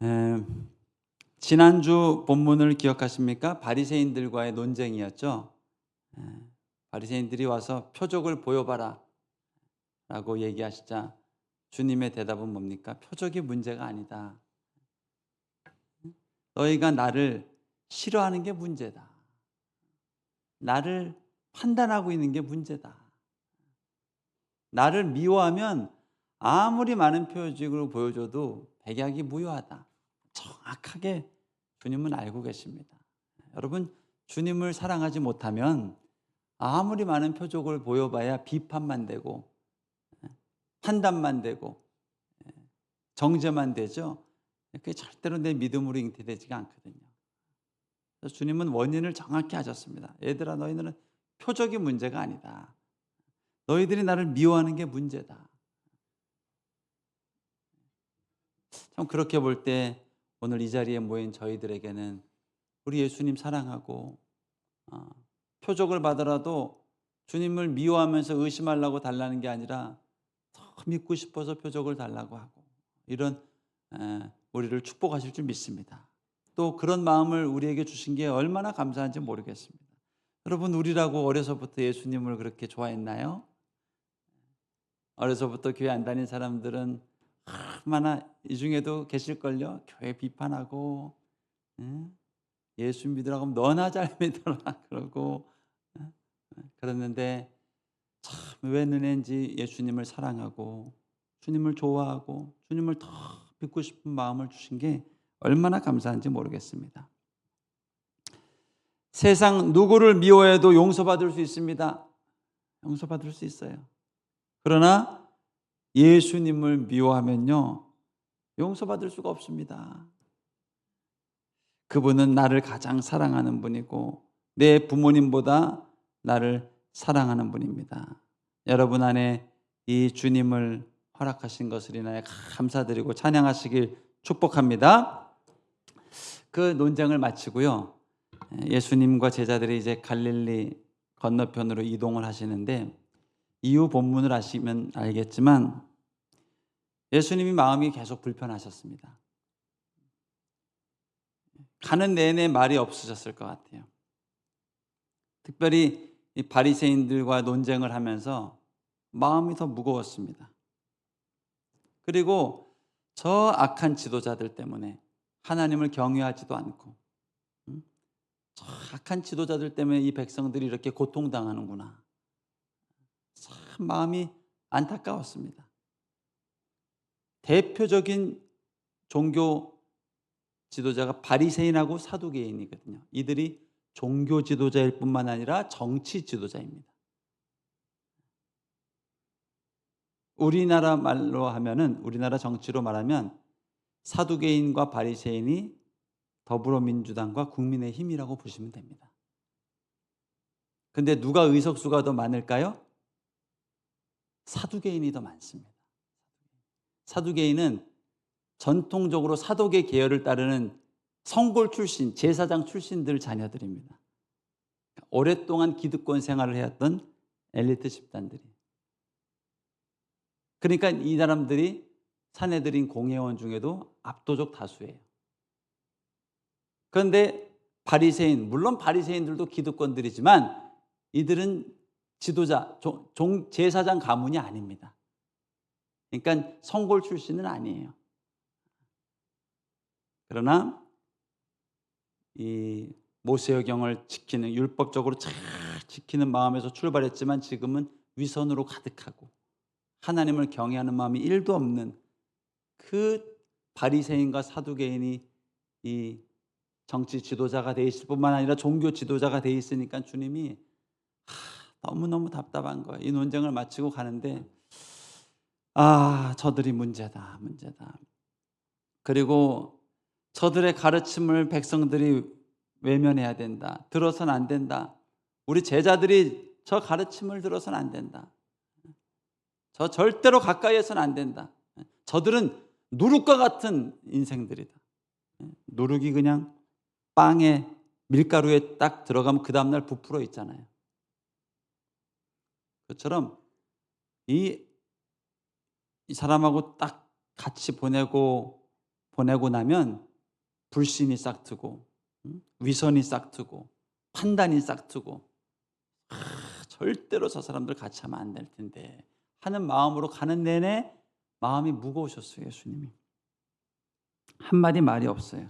에, 지난주 본문을 기억하십니까? 바리새인들과의 논쟁이었죠. 에, 바리새인들이 와서 표적을 보여봐라 라고 얘기하시자 주님의 대답은 뭡니까? 표적이 문제가 아니다. 너희가 나를 싫어하는 게 문제다. 나를 판단하고 있는 게 문제다. 나를 미워하면 아무리 많은 표적을 보여줘도 백약이 무효하다. 정확하게 주님은 알고 계십니다. 여러분, 주님을 사랑하지 못하면 아무리 많은 표적을 보여봐야 비판만 되고 판단만 되고 정죄만 되죠. 그게 절대로 내 믿음으로 잉태되지가 않거든요. 그래서 주님은 원인을 정확히 하셨습니다. 얘들아, 너희는 표적이 문제가 아니다. 너희들이 나를 미워하는 게 문제다. 참 그렇게 볼 때 오늘 이 자리에 모인 저희들에게는 우리 예수님 사랑하고 표적을 받으라도 주님을 미워하면서 의심하려고 달라는 게 아니라 더 믿고 싶어서 표적을 달라고 하고 이런 우리를 축복하실 줄 믿습니다. 또 그런 마음을 우리에게 주신 게 얼마나 감사한지 모르겠습니다. 여러분, 우리라고 어려서부터 예수님을 그렇게 좋아했나요? 어려서부터 교회 안 다닌 사람들은 얼마나 이 중에도 계실걸요. 교회 비판하고 예수 믿으라고 하면 너나 잘 믿어라 그러고 그랬는데 참 왜 눈엔지 예수님을 사랑하고 주님을 좋아하고 주님을 더 믿고 싶은 마음을 주신 게 얼마나 감사한지 모르겠습니다. 세상 누구를 미워해도 용서받을 수 있습니다. 용서받을 수 있어요. 그러나 예수님을 미워하면요, 용서받을 수가 없습니다. 그분은 나를 가장 사랑하는 분이고 내 부모님보다 나를 사랑하는 분입니다. 여러분 안에 이 주님을 허락하신 것을 인하여 감사드리고 찬양하시길 축복합니다. 그 논쟁을 마치고요, 예수님과 제자들이 이제 갈릴리 건너편으로 이동을 하시는데 이후 본문을 아시면 알겠지만 예수님이 마음이 계속 불편하셨습니다. 가는 내내 말이 없으셨을 것 같아요. 특별히 이 바리새인들과 논쟁을 하면서 마음이 더 무거웠습니다. 그리고 저 악한 지도자들 때문에 하나님을 경외하지도 않고 저 악한 지도자들 때문에 이 백성들이 이렇게 고통당하는구나. 참 마음이 안타까웠습니다. 대표적인 종교 지도자가 바리새인하고 사두개인이거든요. 이들이 종교 지도자일 뿐만 아니라 정치 지도자입니다. 우리나라 말로 하면은 우리나라 정치로 말하면 사두개인과 바리새인이 더불어민주당과 국민의힘이라고 보시면 됩니다. 근데 누가 의석수가 더 많을까요? 사두개인이 더 많습니다. 사두개인은 전통적으로 사도계 계열을 따르는 성골 출신, 제사장 출신들 자녀들입니다. 오랫동안 기득권 생활을 해왔던 엘리트 집단들이. 그러니까 이 사람들이 사내들인 공회원 중에도 압도적 다수예요. 그런데 바리새인, 물론 바리새인들도 기득권들이지만 이들은 지도자, 제사장 가문이 아닙니다. 그러니까 성골 출신은 아니에요. 그러나 이 모세의경을 지키는 율법적으로 잘 지키는 마음에서 출발했지만 지금은 위선으로 가득하고 하나님을 경외하는 마음이 1도 없는 그 바리새인과 사두개인이 이 정치 지도자가 돼 있을 뿐만 아니라 종교 지도자가 돼 있으니까 주님이 너무너무 답답한 거예요. 이 논쟁을 마치고 가는데 저들이 문제다. 그리고 저들의 가르침을 백성들이 외면해야 된다. 들어서는 안 된다. 우리 제자들이 저 가르침을 들어서는 안 된다. 저 절대로 가까이에서는 안 된다. 저들은 누룩과 같은 인생들이다. 누룩이 그냥 빵에 밀가루에 딱 들어가면 그 다음날 부풀어 있잖아요. 그처럼 이 사람하고 딱 같이 보내고 보내고 나면 불신이 싹트고 위선이 싹트고 판단이 싹트고 절대로 저 사람들 같이 하면 안 될 텐데 하는 마음으로 가는 내내 마음이 무거우셨어요. 예수님이 한마디 말이 없어요.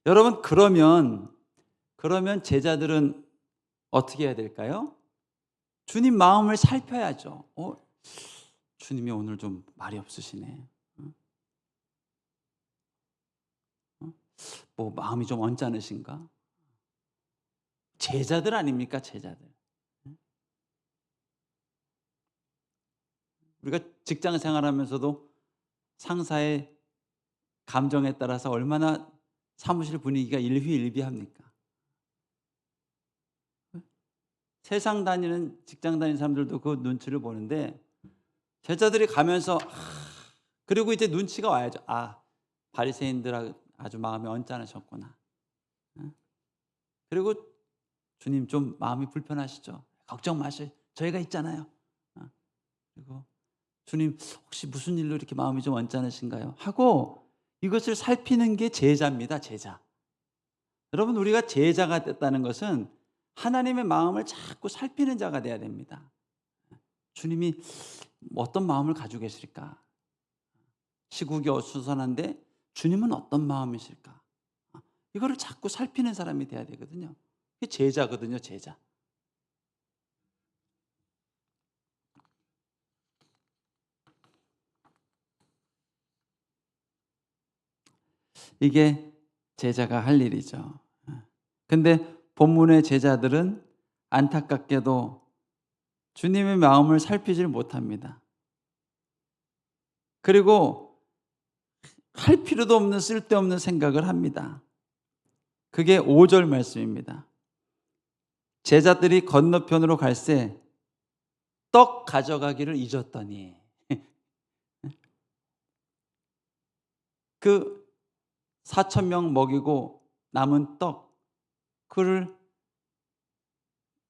여러분, 그러면 제자들은 어떻게 해야 될까요? 주님 마음을 살펴야죠. 주님이 오늘 좀 말이 없으시네. 뭐 마음이 좀 언짢으신가? 제자들 아닙니까? 제자들. 우리가 직장 생활하면서도 상사의 감정에 따라서 얼마나 사무실 분위기가 일희일비합니까? 세상 다니는 직장 다니는 사람들도 그 눈치를 보는데 제자들이 가면서 그리고 이제 눈치가 와야죠. 바리새인들 아주 마음이 언짢으셨구나. 그리고 주님 좀 마음이 불편하시죠? 걱정 마세요. 저희가 있잖아요. 그리고 주님 혹시 무슨 일로 이렇게 마음이 좀 언짢으신가요? 하고 이것을 살피는 게 제자입니다. 제자. 여러분, 우리가 제자가 됐다는 것은 하나님의 마음을 자꾸 살피는 자가 돼야 됩니다. 주님이 어떤 마음을 가지고 계실까? 시국이 어수선한데 주님은 어떤 마음이실까? 이거를 자꾸 살피는 사람이 돼야 되거든요. 그게 제자거든요. 제자. 이게 제자가 할 일이죠. 근데 본문의 제자들은 안타깝게도 주님의 마음을 살피질 못합니다. 그리고 할 필요도 없는 쓸데없는 생각을 합니다. 그게 5절 말씀입니다. 제자들이 건너편으로 갈새 떡 가져가기를 잊었더니 그 4,000명 먹이고 남은 떡 그를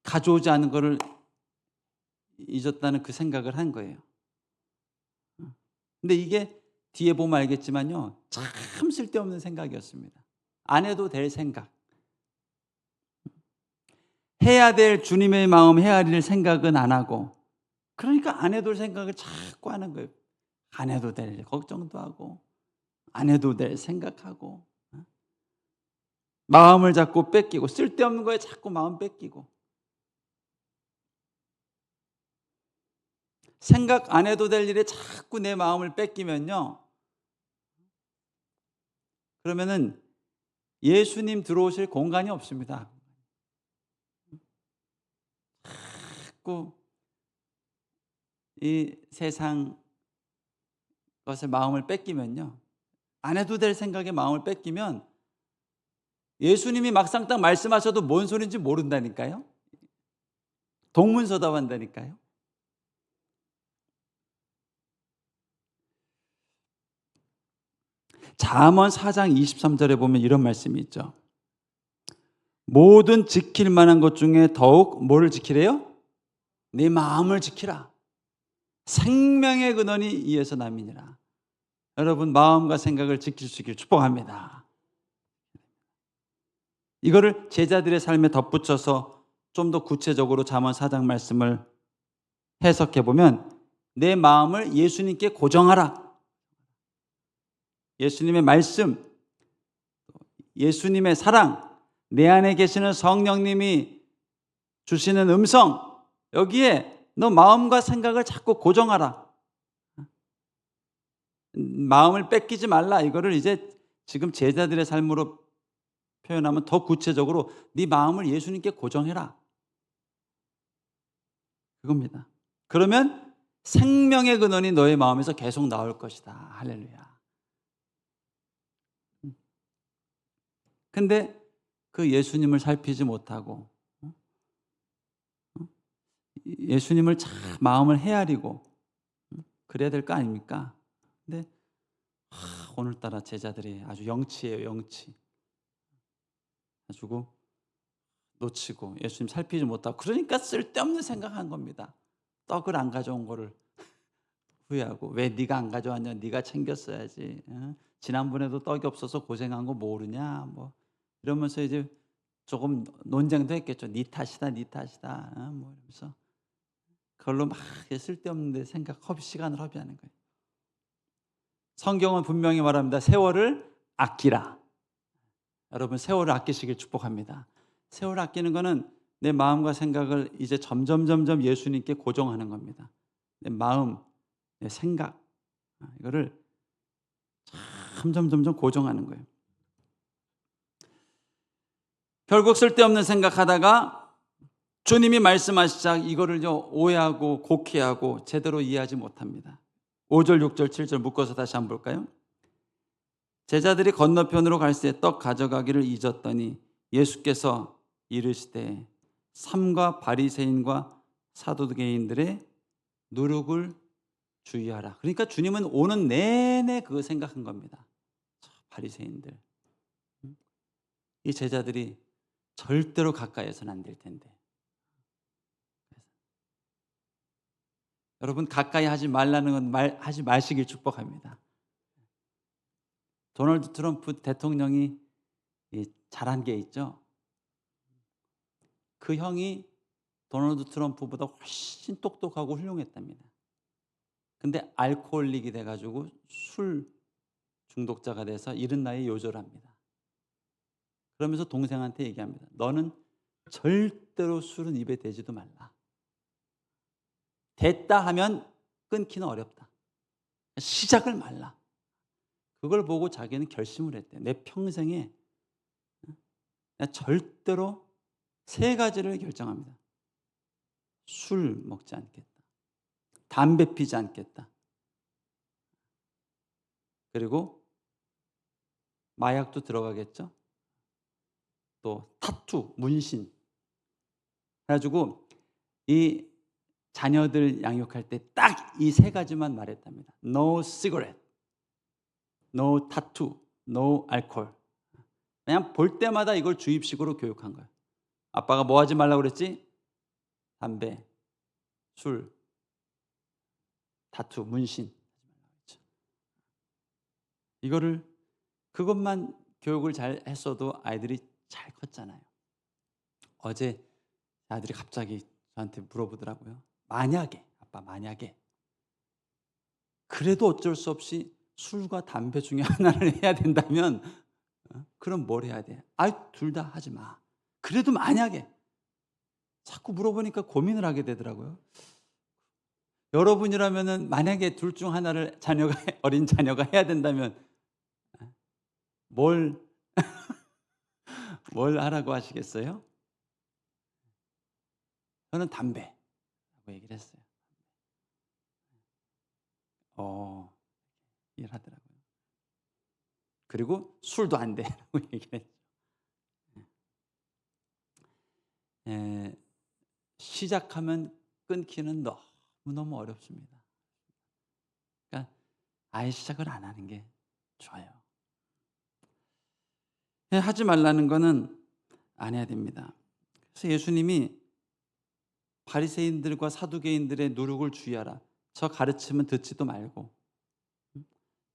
가져오지 않은 것을 잊었다는 그 생각을 한 거예요. 근데 이게 뒤에 보면 알겠지만요, 참 쓸데없는 생각이었습니다. 안 해도 될 생각. 해야 될 주님의 마음 헤아릴 생각은 안 하고, 그러니까 안 해도 될 생각을 자꾸 하는 거예요. 안 해도 될 걱정도 하고 안 해도 될 생각하고 마음을 자꾸 뺏기고 쓸데없는 거에 자꾸 마음 뺏기고 생각 안 해도 될 일에 자꾸 내 마음을 뺏기면요, 그러면은 예수님 들어오실 공간이 없습니다. 자꾸 이 세상 것에 마음을 뺏기면요, 안 해도 될 생각에 마음을 뺏기면 예수님이 막상 딱 말씀하셔도 뭔 소리인지 모른다니까요. 동문서답한다니까요. 잠언 4장 23절에 보면 이런 말씀이 있죠. 모든 지킬 만한 것 중에 더욱 뭐를 지키래요? 네 마음을 지키라. 생명의 근원이 이에서 남이니라. 여러분, 마음과 생각을 지킬 수 있기를 축복합니다. 이거를 제자들의 삶에 덧붙여서 좀 더 구체적으로 잠언 4장 말씀을 해석해 보면 내 마음을 예수님께 고정하라. 예수님의 말씀, 예수님의 사랑, 내 안에 계시는 성령님이 주시는 음성, 여기에 너 마음과 생각을 자꾸 고정하라. 마음을 뺏기지 말라. 이거를 이제 지금 제자들의 삶으로 표현하면 더 구체적으로 네 마음을 예수님께 고정해라. 그겁니다. 그러면 생명의 근원이 너의 마음에서 계속 나올 것이다. 할렐루야. 근데 그 예수님을 살피지 못하고 예수님을 참 마음을 헤아리고 그래야 될 거 아닙니까? 근데 오늘따라 제자들이 아주 영치예요. 영치. 가지고 놓치고 예수님 살피지 못하고 그러니까 쓸데없는 생각한 겁니다. 떡을 안 가져온 거를 후회하고 왜 네가 안 가져왔냐, 네가 챙겼어야지, 지난번에도 떡이 없어서 고생한 거 모르냐, 뭐 이러면서 이제 조금 논쟁도 했겠죠. 네 탓이다, 네 탓이다, 뭐 이러면서 그걸로 막 쓸데없는데 시간을 허비하는 거예요. 성경은 분명히 말합니다. 세월을 아끼라. 여러분, 세월을 아끼시길 축복합니다. 세월을 아끼는 거는 내 마음과 생각을 이제 점점 예수님께 고정하는 겁니다. 내 마음, 내 생각, 이거를 점점 고정하는 거예요. 결국 쓸데없는 생각하다가 주님이 말씀하시자 이거를 오해하고 곡해하고 제대로 이해하지 못합니다. 5절, 6절, 7절 묶어서 다시 한번 볼까요? 제자들이 건너편으로 갈새 떡 가져가기를 잊었더니 예수께서 이르시되 삼가 바리새인과 사두개인들의 누룩을 주의하라. 그러니까 주님은 오는 내내 그거 생각한 겁니다. 바리새인들, 이 제자들이 절대로 가까이에서는 안 될 텐데. 여러분, 가까이 하지 말라는 건 하지 마시길 축복합니다. 도널드 트럼프 대통령이 잘한 게 있죠. 그 형이 도널드 트럼프보다 훨씬 똑똑하고 훌륭했답니다. 근데 알코올릭이 돼가지고 술 중독자가 돼서 이른 나이에 요절합니다. 그러면서 동생한테 얘기합니다. 너는 절대로 술은 입에 대지도 말라. 됐다 하면 끊기는 어렵다. 시작을 말라. 그걸 보고 자기는 결심을 했대요. 내 평생에 절대로 3가지를 결정합니다. 술 먹지 않겠다. 담배 피지 않겠다. 그리고 마약도 들어가겠죠. 또 타투, 문신. 그래가지고 이 자녀들 양육할 때 딱 이 3가지만 말했답니다. No cigarette, no tattoo, no alcohol. 그냥 볼 때마다 이걸 주입식으로 교육한 거예요. 아빠가 뭐 하지 말라고 그랬지? 담배, 술, 타투, 문신. 이거를 그것만 교육을 잘 했어도 아이들이 잘 컸잖아요. 어제 아들이 갑자기 저한테 물어보더라고요. 만약에, 아빠 만약에 그래도 어쩔 수 없이 술과 담배 중에 하나를 해야 된다면 그럼 뭘 해야 돼? 둘 다 하지 마. 그래도 만약에. 자꾸 물어보니까 고민을 하게 되더라고요. 여러분이라면은 만약에 둘 중 하나를 어린 자녀가 해야 된다면 뭘 하라고 하시겠어요? 저는 담배라고 얘기를 했어요. 이해하더라고요. 그리고 술도 안 돼라고 얘기를 했죠. 시작하면 끊기는 너무 어렵습니다. 그러니까 아예 시작을 안 하는 게 좋아요. 하지 말라는 거는 안 해야 됩니다. 그래서 예수님이 바리새인들과 사두개인들의 누룩을 주의하라. 저 가르침은 듣지도 말고,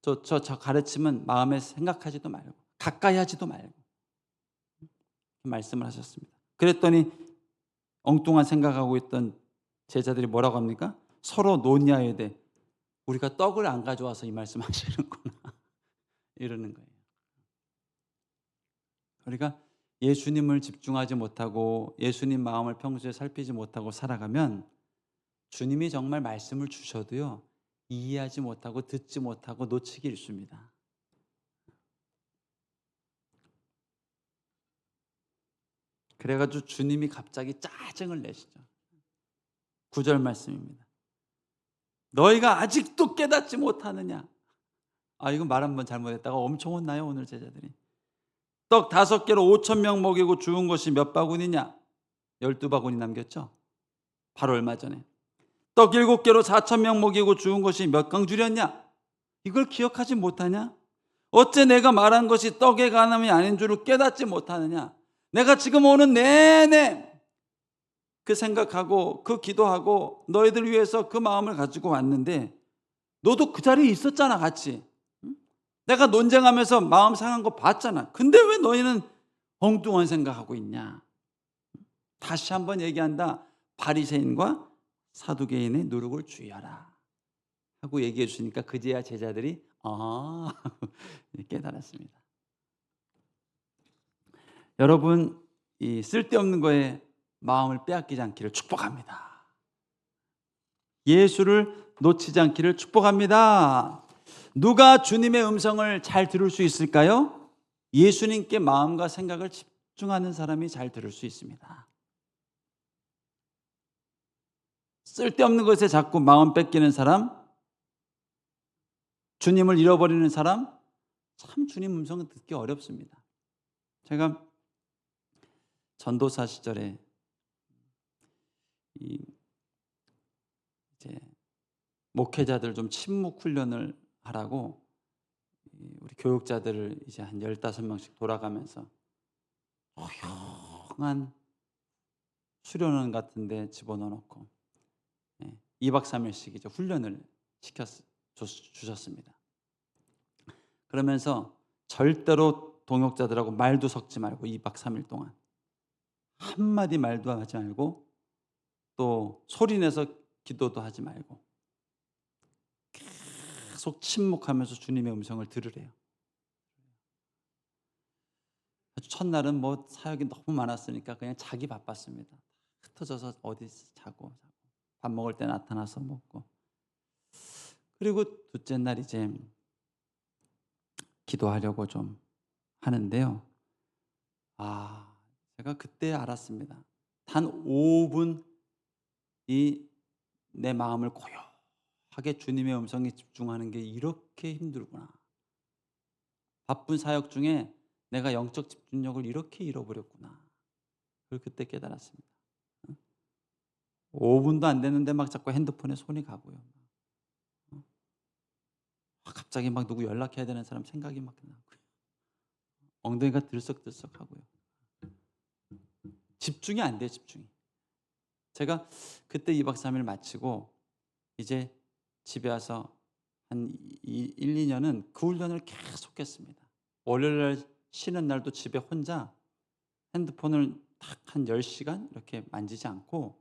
저 가르침은 마음에 생각하지도 말고, 가까이 하지도 말고 말씀을 하셨습니다. 그랬더니 엉뚱한 생각하고 있던 제자들이 뭐라고 합니까? 서로 논의해야 돼. 우리가 떡을 안 가져와서 이 말씀 하시는구나 이러는 거예요. 우리가 예수님을 집중하지 못하고 예수님 마음을 평소에 살피지 못하고 살아가면 주님이 정말 말씀을 주셔도요, 이해하지 못하고 듣지 못하고 놓치기 일쑤입니다. 그래가지고 주님이 갑자기 짜증을 내시죠. 9절 말씀입니다. 너희가 아직도 깨닫지 못하느냐. 이거 말 한번 잘못했다가 엄청 혼나요, 오늘 제자들이. 떡 5개로 5,000명 먹이고 주운 것이 몇 바구니냐? 12바구니 남겼죠? 바로 얼마 전에. 떡 7개로 4,000명 먹이고 주운 것이 몇 gang 줄였냐? 이걸 기억하지 못하냐? 어째 내가 말한 것이 떡에 관함이 아닌 줄을 깨닫지 못하느냐? 내가 지금 오는 내내 그 생각하고 그 기도하고 너희들 위해서 그 마음을 가지고 왔는데 너도 그 자리에 있었잖아, 같이. 응? 내가 논쟁하면서 마음 상한 거 봤잖아. 근데 왜 너희는 엉뚱한 생각하고 있냐? 다시 한번 얘기한다. 바리새인과 사두개인의 누룩을 주의하라 하고 얘기해 주시니까 그제야 제자들이 깨달았습니다. 여러분, 이 쓸데없는 거에 마음을 빼앗기지 않기를 축복합니다. 예수를 놓치지 않기를 축복합니다. 누가 주님의 음성을 잘 들을 수 있을까요? 예수님께 마음과 생각을 집중하는 사람이 잘 들을 수 있습니다. 쓸데없는 것에 자꾸 마음 뺏기는 사람, 주님을 잃어버리는 사람, 참 주님 음성을 듣기 어렵습니다. 제가 전도사 시절에 이제 목회자들 좀 침묵 훈련을 하라고 우리 교육자들을 이제 한 15명씩 돌아가면서 조용한 수련원 같은 데 집어넣어 놓고 2박 3일씩 이제 훈련을 주셨습니다. 그러면서 절대로 동역자들하고 말도 섞지 말고 2박 3일 동안 한마디 말도 하지 말고 또 소리내서 기도도 하지 말고 계속 침묵하면서 주님의 음성을 들으래요. 첫날은 뭐 사역이 너무 많았으니까 그냥 자기 바빴습니다. 흩어져서 어디 자고 밥 먹을 때 나타나서 먹고. 그리고 둘째 날 이제 기도하려고 좀 하는데요. 제가 그때 알았습니다. 단 5분 내 마음을 고요하게 주님의 음성에 집중하는 게 이렇게 힘들구나. 바쁜 사역 중에 내가 영적 집중력을 이렇게 잃어버렸구나. 그걸 그때 깨달았습니다. 5분도 안 됐는데 막 자꾸 핸드폰에 손이 가고요. 갑자기 막 누구 연락해야 되는 사람 생각이 막 나고요. 엉덩이가 들썩들썩하고요. 집중이 안 돼요, 집중이. 제가 그때 2박 3일 마치고 이제 집에 와서 한 1, 2년은 그 훈련을 계속 했습니다. 월요일 날 쉬는 날도 집에 혼자 핸드폰을 딱 한 10시간 이렇게 만지지 않고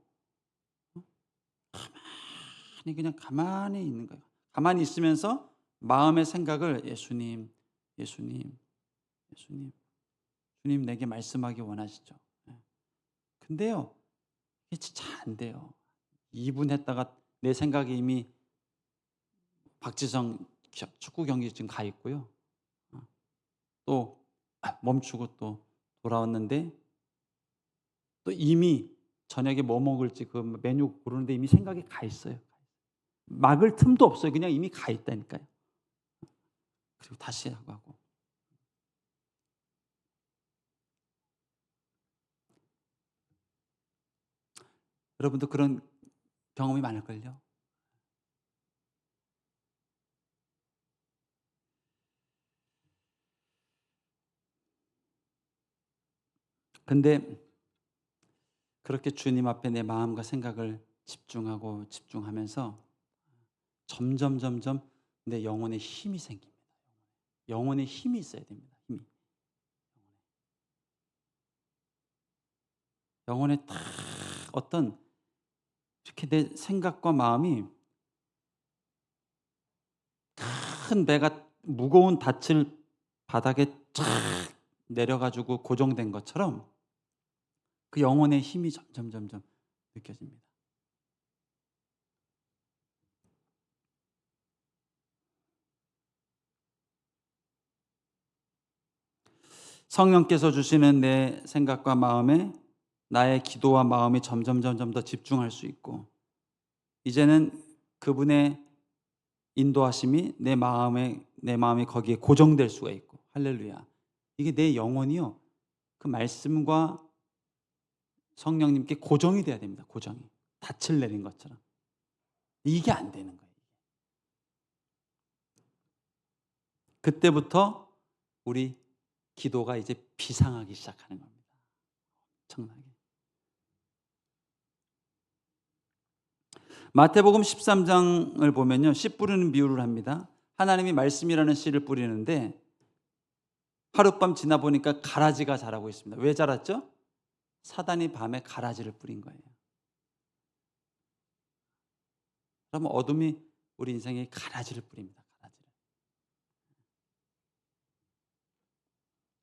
가만히 있는 거예요. 가만히 있으면서 마음의 생각을 예수님, 예수님, 예수님, 주님 내게 말씀하기 원하시죠. 근데요, 이게 진짜 안 돼요. 2분 했다가 내 생각이 이미 박지성 축구 경기 지금 가 있고요. 또 멈추고 또 돌아왔는데 또 이미 저녁에 뭐 먹을지 그 메뉴 고르는데 이미 생각이 가 있어요. 막을 틈도 없어요. 그냥 이미 가 있다니까요. 그리고 다시 하고. 여러분도 그런 경험이 많을걸요. 근데 그렇게 주님 앞에 내 마음과 생각을 집중하면서 점점 내 영혼에 힘이 생깁니다. 영혼에 힘이 있어야 됩니다. 힘이. 영혼에 딱 어떤 이렇게 내 생각과 마음이 큰 배가 무거운 닻을 바닥에 쫙 내려가지고 고정된 것처럼 그 영혼의 힘이 점점 느껴집니다. 성령께서 주시는 내 생각과 마음에 나의 기도와 마음이 점점 더 집중할 수 있고 이제는 그분의 인도하심이 내 마음이 거기에 고정될 수가 있고 할렐루야. 이게 내 영혼이요. 그 말씀과 성령님께 고정이 돼야 됩니다. 고정이. 닻을 내린 것처럼. 이게 안 되는 거예요. 그때부터 우리 기도가 이제 비상하기 시작하는 겁니다. 엄청나게. 마태복음 13장을 보면요, 씨 뿌리는 비유를 합니다. 하나님이 말씀이라는 씨를 뿌리는데 하룻밤 지나 보니까 가라지가 자라고 있습니다. 왜 자랐죠? 사단이 밤에 가라지를 뿌린 거예요. 그러면 어둠이 우리 인생에 가라지를 뿌립니다. 가라지를.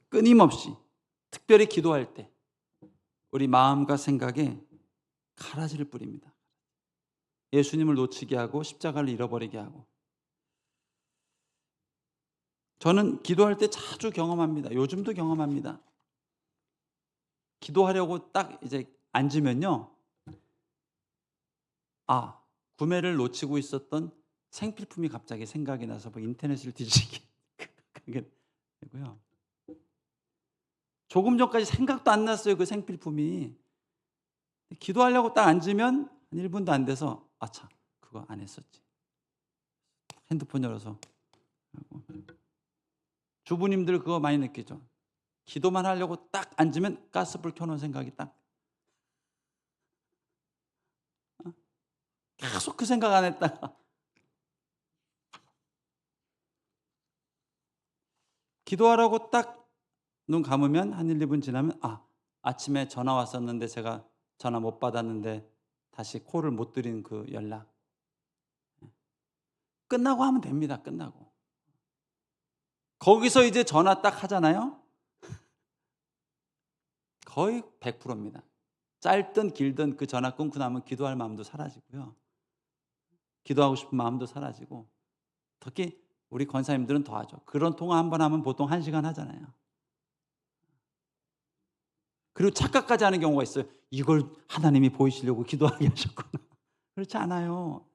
끊임없이, 특별히 기도할 때 우리 마음과 생각에 가라지를 뿌립니다. 예수님을 놓치게 하고 십자가를 잃어버리게 하고. 저는 기도할 때 자주 경험합니다. 요즘도 경험합니다. 기도하려고 딱 이제 앉으면요, 구매를 놓치고 있었던 생필품이 갑자기 생각이 나서 인터넷을 뒤지게 되고요. 조금 전까지 생각도 안 났어요, 그 생필품이. 기도하려고 딱 앉으면 한 1분도 안 돼서 참 그거 안 했었지. 핸드폰 열어서. 주부님들 그거 많이 느끼죠. 기도만 하려고 딱 앉으면 가스불 켜놓은 생각이 딱. 계속 그 생각 안 했다가 기도하라고 딱 눈 감으면 한 1, 2분 지나면 아침에 전화 왔었는데 제가 전화 못 받았는데 다시 콜을 못 드린 그 연락. 끝나고 하면 됩니다. 끝나고. 거기서 이제 전화 딱 하잖아요. 거의 100%입니다. 짧든 길든 그 전화 끊고 나면 기도할 마음도 사라지고요. 기도하고 싶은 마음도 사라지고. 특히 우리 권사님들은 더 하죠. 그런 통화 한 번 하면 보통 1시간 하잖아요. 그리고 착각까지 하는 경우가 있어요. 이걸 하나님이 보이시려고 기도하게 하셨구나. 그렇지 않아요.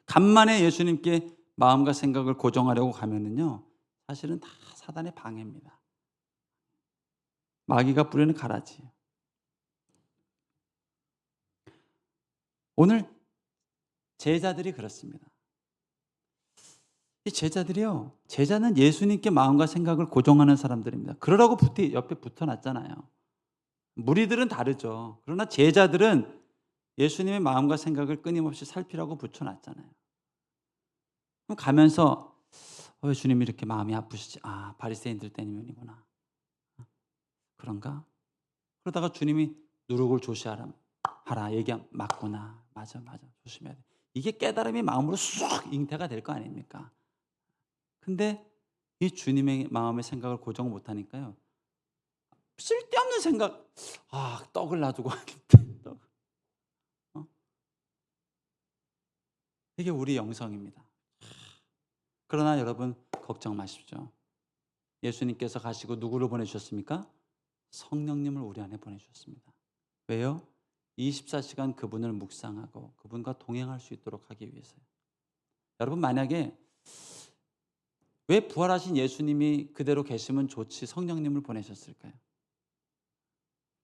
간만에 예수님께 마음과 생각을 고정하려고 가면은요, 사실은 다 사단의 방해입니다. 마귀가 뿌리는 가라지예요. 오늘 제자들이 그렇습니다. 이 제자들이요, 제자는 예수님께 마음과 생각을 고정하는 사람들입니다. 그러라고 옆에 붙어놨잖아요. 무리들은 다르죠. 그러나 제자들은 예수님의 마음과 생각을 끊임없이 살피라고 붙여놨잖아요. 그럼 가면서 왜 주님이 이렇게 마음이 아프시지? 바리새인들 때문이구나. 그런가? 그러다가 주님이 누룩을 조시하라 얘기 맞구나. 맞아 조심해야 돼. 이게 깨달음이 마음으로 쑥 잉태가 될 거 아닙니까? 근데 이 주님의 마음의 생각을 고정 못하니까요, 쓸데없는 생각, 떡을 놔두고 하는데 이게 우리 영성입니다. 그러나 여러분 걱정 마십시오. 예수님께서 가시고 누구를 보내주셨습니까? 성령님을 우리 안에 보내주셨습니다. 왜요? 24시간 그분을 묵상하고 그분과 동행할 수 있도록 하기 위해서요. 여러분, 만약에 왜 부활하신 예수님이 그대로 계시면 좋지 성령님을 보내셨을까요?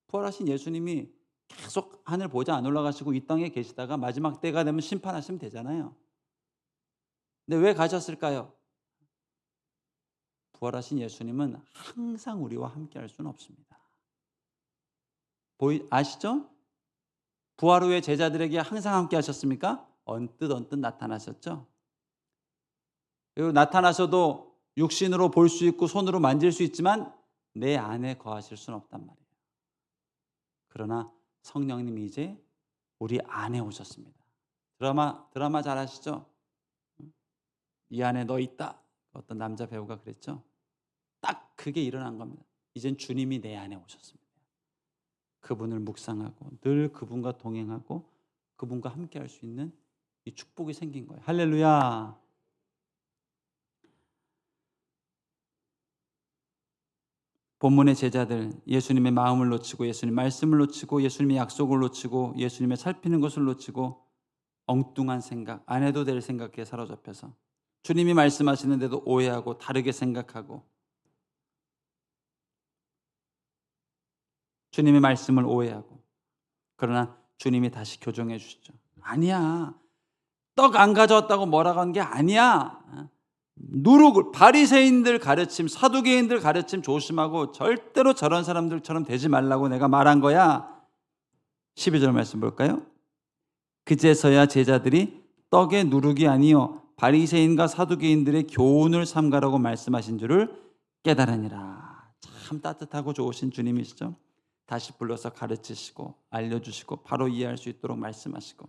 부활하신 예수님이 계속 하늘 보좌 안 올라가시고 이 땅에 계시다가 마지막 때가 되면 심판하시면 되잖아요. 근데 왜 가셨을까요? 부활하신 예수님은 항상 우리와 함께 할 수는 없습니다. 아시죠? 부활 후에 제자들에게 항상 함께 하셨습니까? 언뜻 나타나셨죠? 그리고 나타나셔도 육신으로 볼 수 있고 손으로 만질 수 있지만 내 안에 거하실 수는 없단 말이에요. 그러나 성령님이 이제 우리 안에 오셨습니다. 드라마 잘 아시죠? 이 안에 너 있다. 어떤 남자 배우가 그랬죠? 딱 그게 일어난 겁니다. 이젠 주님이 내 안에 오셨습니다. 그분을 묵상하고 늘 그분과 동행하고 그분과 함께 할 수 있는 이 축복이 생긴 거예요. 할렐루야. 본문의 제자들, 예수님의 마음을 놓치고 예수님의 말씀을 놓치고 예수님의 약속을 놓치고 예수님의 살피는 것을 놓치고 엉뚱한 생각, 안 해도 될 생각에 사로잡혀서 주님이 말씀하시는데도 오해하고 다르게 생각하고 주님의 말씀을 오해하고. 그러나 주님이 다시 교정해 주시죠. 아니야, 떡 안 가져왔다고 뭐라고 한 게 아니야. 누룩을, 바리새인들 가르침, 사두개인들 가르침 조심하고 절대로 저런 사람들처럼 되지 말라고 내가 말한 거야. 12절 말씀 볼까요? 그제서야 제자들이 떡의 누룩이 아니요 바리새인과 사두개인들의 교훈을 삼가라고 말씀하신 줄을 깨달으니라. 참 따뜻하고 좋으신 주님이시죠. 다시 불러서 가르치시고 알려주시고 바로 이해할 수 있도록 말씀하시고,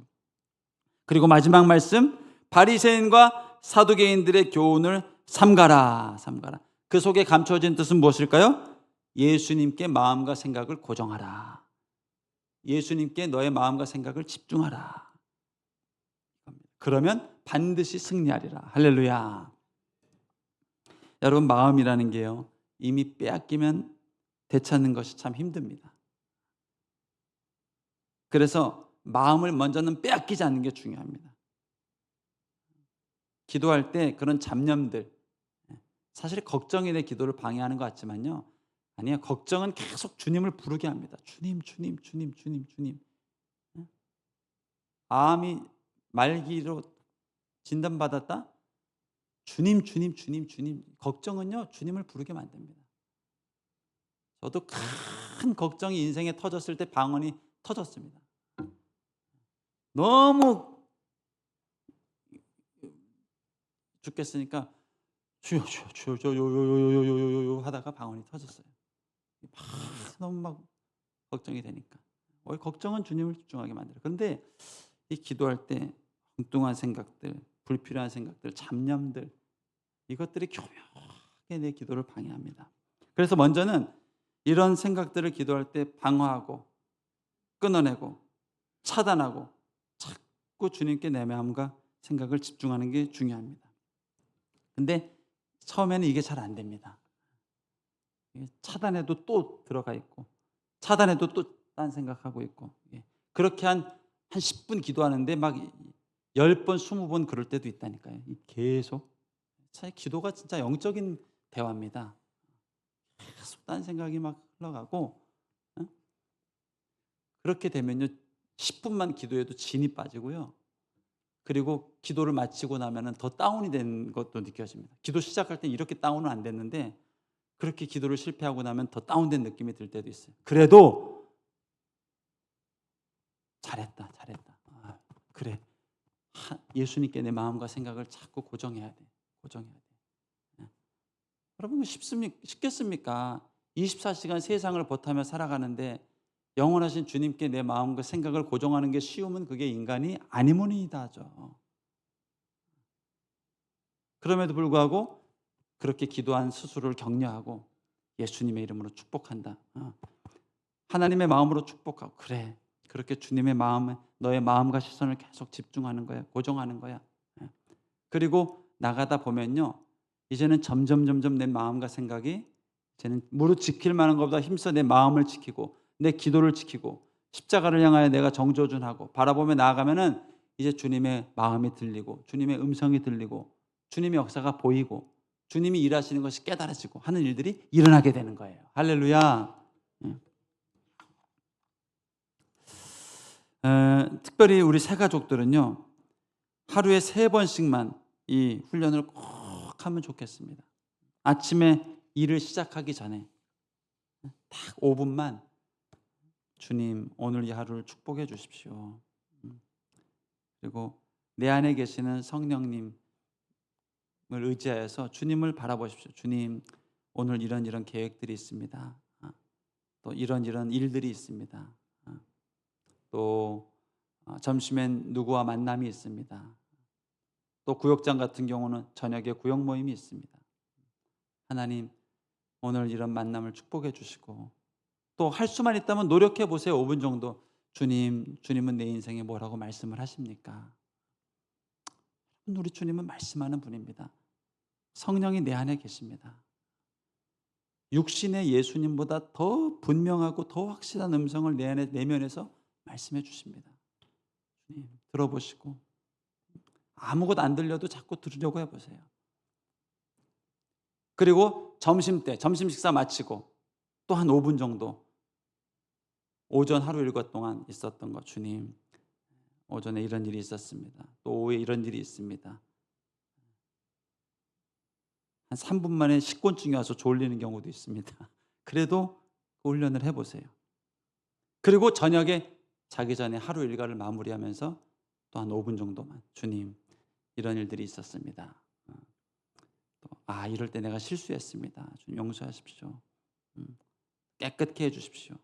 그리고 마지막 말씀, 바리새인과 사두개인들의 교훈을 삼가라. 삼가라. 그 속에 감춰진 뜻은 무엇일까요? 예수님께 마음과 생각을 고정하라. 예수님께 너의 마음과 생각을 집중하라. 그러면 반드시 승리하리라. 할렐루야. 여러분, 마음이라는 게요, 이미 빼앗기면 되찾는 것이 참 힘듭니다. 그래서 마음을 먼저는 빼앗기지 않는 게 중요합니다. 기도할 때 그런 잡념들, 사실 걱정이 내 기도를 방해하는 것 같지만요, 아니요, 걱정은 계속 주님을 부르게 합니다. 주님, 주님, 주님, 주님, 주님. 암이 말기로 진단받았다? 주님, 주님, 주님, 주님. 걱정은요, 주님을 부르게 만듭니다. 저도 큰 걱정이 인생에 터졌을 때 방언이 터졌습니다. 너무 죽겠으니까 주여, 주여, 주여, 주여, 요요요요요요요 하다가 방언이 터졌어요. 너무 막 걱정이 되니까. 걱정은 주님을 집중하게 만들어요. 그런데 이 기도할 때 엉뚱한 생각들, 불필요한 생각들, 잡념들, 이것들이 교묘하게 내 기도를 방해합니다. 그래서 먼저는 이런 생각들을 기도할 때 방어하고 끊어내고 차단하고 자꾸 주님께 내 마음과 생각을 집중하는 게 중요합니다. 근데 처음에는 이게 잘 안 됩니다. 차단해도 또 들어가 있고 차단해도 또 딴 생각하고 있고, 그렇게 한 10분 기도하는데 막 10번, 20번 그럴 때도 있다니까요. 계속. 기도가 진짜 영적인 대화입니다. 계속 딴 생각이 막 흘러가고, 그렇게 되면요 10분만 기도해도 진이 빠지고요. 그리고 기도를 마치고 나면은 더 다운이 된 것도 느껴집니다. 기도 시작할 때 이렇게 다운은 안 됐는데 그렇게 기도를 실패하고 나면 더 다운된 느낌이 들 때도 있어요. 그래도 잘했다, 잘했다. 그래, 예수님께 내 마음과 생각을 자꾸 고정해야 돼. 고정해야 돼. 여러분, 쉽겠습니까? 24시간 세상을 버타며 살아가는데 영원하신 주님께 내 마음과 생각을 고정하는 게 쉬우면 그게 인간이 아니모니이다 하죠. 그럼에도 불구하고 그렇게 기도한 스스로를 격려하고 예수님의 이름으로 축복한다. 하나님의 마음으로 축복하고, 그래, 그렇게 주님의 마음에 너의 마음과 시선을 계속 집중하는 거야. 고정하는 거야. 그리고 나가다 보면요, 이제는 점점 내 마음과 생각이 이제는 무릇 지킬 만한 것보다 힘써 내 마음을 지키고 내 기도를 지키고 십자가를 향하여 내가 정조준하고 바라보며 나아가면은 이제 주님의 마음이 들리고 주님의 음성이 들리고 주님의 역사가 보이고 주님이 일하시는 것이 깨달아지고 하는 일들이 일어나게 되는 거예요. 할렐루야. 특별히 우리 새 가족들은요, 하루에 3번씩만 이 훈련을 꼭 하면 좋겠습니다. 아침에 일을 시작하기 전에 딱 5분만 주님, 오늘 이 하루를 축복해 주십시오. 그리고 내 안에 계시는 성령님을 의지하여서 주님을 바라보십시오. 주님, 오늘 이런 계획들이 있습니다. 또 이런 일들이 있습니다. 또 점심엔 누구와 만남이 있습니다. 또 구역장 같은 경우는 저녁에 구역 모임이 있습니다. 하나님, 오늘 이런 만남을 축복해 주시고, 또 할 수만 있다면 노력해 보세요. 5분 정도. 주님은 내 인생에 뭐라고 말씀을 하십니까? 우리 주님은 말씀하는 분입니다. 성령이 내 안에 계십니다. 육신의 예수님보다 더 분명하고 더 확실한 음성을 내 안에 내면에서 말씀해 주십니다. 주님, 들어보시고 아무것도 안 들려도 자꾸 들으려고 해보세요. 그리고 점심 식사 마치고 또 한 5분 정도 오전 하루 일과 동안 있었던 것, 주님, 오전에 이런 일이 있었습니다. 또 오후에 이런 일이 있습니다. 한 3분 만에 식곤증이 와서 졸리는 경우도 있습니다. 그래도 그 훈련을 해보세요. 그리고 저녁에 자기 전에 하루 일과를 마무리하면서 또 한 5분 정도만 주님 이런 일들이 있었습니다. 이럴 때 내가 실수했습니다. 주님 용서하십시오. 깨끗게 해주십시오.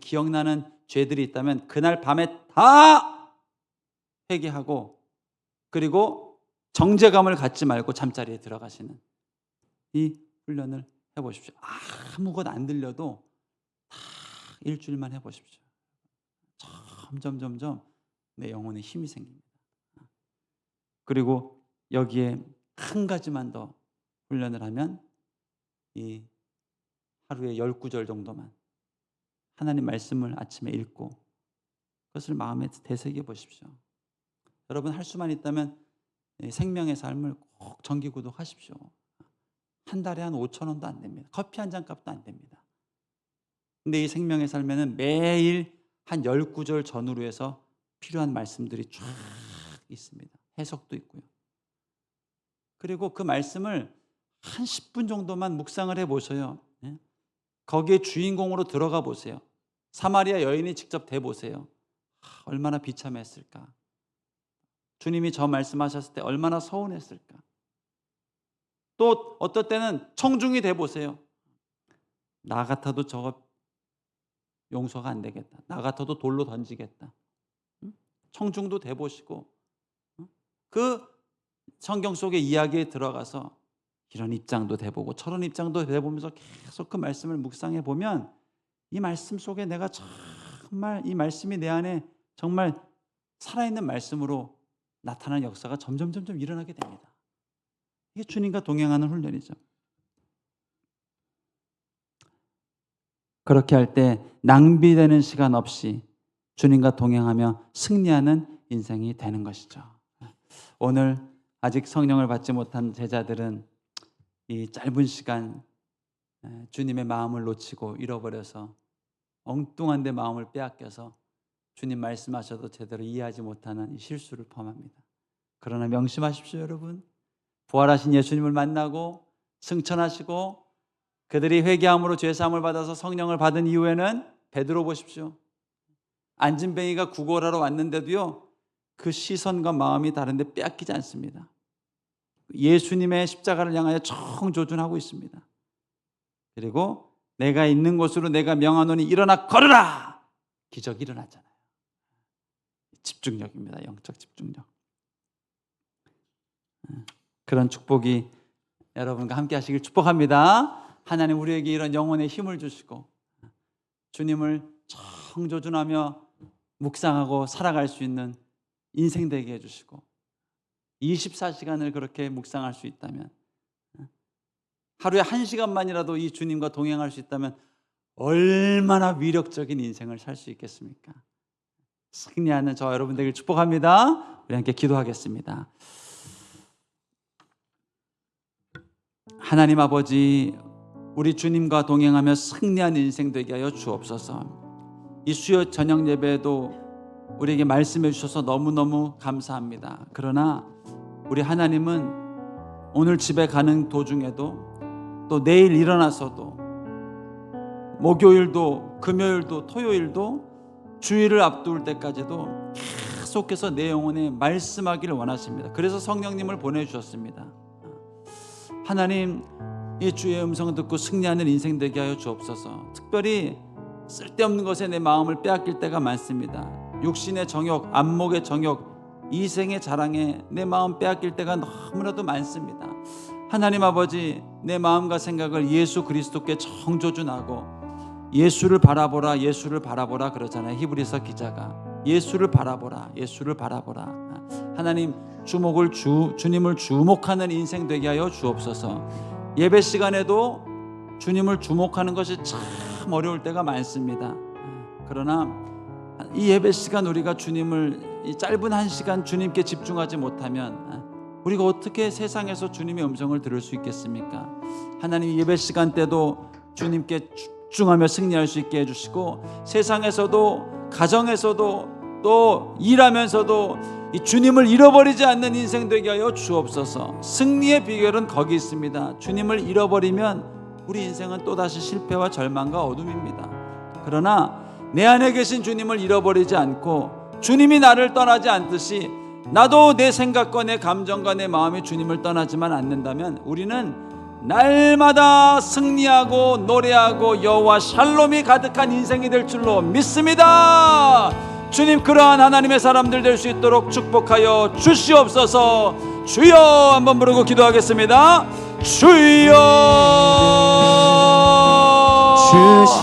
기억나는 죄들이 있다면 그날 밤에 다 회개하고 그리고 정죄감을 갖지 말고 잠자리에 들어가시는 이 훈련을 해보십시오. 아무것도 안 들려도 다 일주일만 해보십시오. 점점 내 영혼에 힘이 생깁니다. 그리고 여기에 한 가지만 더 훈련을 하면 이 하루에 10구절 정도만 하나님 말씀을 아침에 읽고 그것을 마음에 되새겨 보십시오. 여러분 할 수만 있다면 생명의 삶을 꼭 정기구독 하십시오. 한 달에 한 5,000원도 안 됩니다. 커피 한 잔 값도 안 됩니다. 근데 이 생명의 삶에는 매일 한 10구절 전후로 해서 필요한 말씀들이 쫙 있습니다. 해석도 있고요. 그리고 그 말씀을 한 10분 정도만 묵상을 해보세요. 거기에 주인공으로 들어가 보세요. 사마리아 여인이 직접 대보세요. 얼마나 비참했을까. 주님이 저 말씀하셨을 때 얼마나 서운했을까. 또 어떨 때는 청중이 돼보세요. 나 같아도 저거 용서가 안 되겠다. 나 같아도 돌로 던지겠다. 청중도 돼보시고 그 성경 속의 이야기에 들어가서 이런 입장도 돼보고 저런 입장도 돼보면서 계속 그 말씀을 묵상해 보면 이 말씀 속에 내가 정말 이 말씀이 내 안에 정말 살아있는 말씀으로 나타나는 역사가 점점 일어나게 됩니다. 이게 주님과 동행하는 훈련이죠. 그렇게 할 때 낭비되는 시간 없이 주님과 동행하며 승리하는 인생이 되는 것이죠. 오늘 아직 성령을 받지 못한 제자들은 이 짧은 시간 주님의 마음을 놓치고 잃어버려서 엉뚱한 데 마음을 빼앗겨서 주님 말씀하셔도 제대로 이해하지 못하는 이 실수를 범합니다. 그러나 명심하십시오, 여러분. 부활하신 예수님을 만나고 승천하시고 그들이 회개함으로 죄사함을 받아서 성령을 받은 이후에는 베드로 보십시오. 안진뱅이가 구걸하러 왔는데도요, 그 시선과 마음이 다른데 빼앗기지 않습니다. 예수님의 십자가를 향하여 청조준하고 있습니다. 그리고 내가 있는 곳으로 내가 명하노니 일어나 걸으라! 기적이 일어났잖아요. 집중력입니다. 영적 집중력. 그런 축복이 여러분과 함께 하시길 축복합니다. 하나님 우리에게 이런 영혼의 힘을 주시고 주님을 청조준하며 묵상하고 살아갈 수 있는 인생 되게 해주시고 24시간을 그렇게 묵상할 수 있다면 하루에 1시간만이라도 이 주님과 동행할 수 있다면 얼마나 위력적인 인생을 살 수 있겠습니까? 승리하는 저 여러분 되길 축복합니다. 우리 함께 기도하겠습니다. 하나님 아버지, 우리 주님과 동행하며 승리한 인생 되게 하여 주옵소서. 이 수요 저녁 예배에도 우리에게 말씀해 주셔서 너무너무 감사합니다. 그러나 우리 하나님은 오늘 집에 가는 도중에도 또 내일 일어나서도 목요일도 금요일도 토요일도 주일을 앞둘 때까지도 계속해서 내 영혼에 말씀하기를 원하십니다. 그래서 성령님을 보내주셨습니다. 하나님, 이 주의 음성을 듣고 승리하는 인생 되게 하여 주옵소서. 특별히 쓸데없는 것에 내 마음을 빼앗길 때가 많습니다. 육신의 정욕, 안목의 정욕, 이생의 자랑에 내 마음 빼앗길 때가 너무나도 많습니다. 하나님 아버지, 내 마음과 생각을 예수 그리스도께 청조준하고 예수를 바라보라, 예수를 바라보라 그러잖아요. 히브리서 기자가 예수를 바라보라, 예수를 바라보라. 하나님, 주님을 주목하는 인생 되게 하여 주옵소서. 예배 시간에도 주님을 주목하는 것이 참 어려울 때가 많습니다. 그러나 이 예배 시간 우리가 주님을 이 짧은 1시간 주님께 집중하지 못하면 우리가 어떻게 세상에서 주님의 음성을 들을 수 있겠습니까? 하나님, 예배 시간 때도 주님께 집중하며 승리할 수 있게 해주시고 세상에서도 가정에서도 또 일하면서도 이 주님을 잃어버리지 않는 인생 되게 하여 주옵소서. 승리의 비결은 거기 있습니다. 주님을 잃어버리면 우리 인생은 또다시 실패와 절망과 어둠입니다. 그러나 내 안에 계신 주님을 잃어버리지 않고 주님이 나를 떠나지 않듯이 나도 내 생각과 내 감정과 내 마음이 주님을 떠나지만 않는다면 우리는 날마다 승리하고 노래하고 여호와 샬롬이 가득한 인생이 될 줄로 믿습니다. 주님, 그러한 하나님의 사람들 될 수 있도록 축복하여 주시옵소서. 주여 한번 부르고 기도하겠습니다. 주여,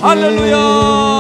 할렐루야.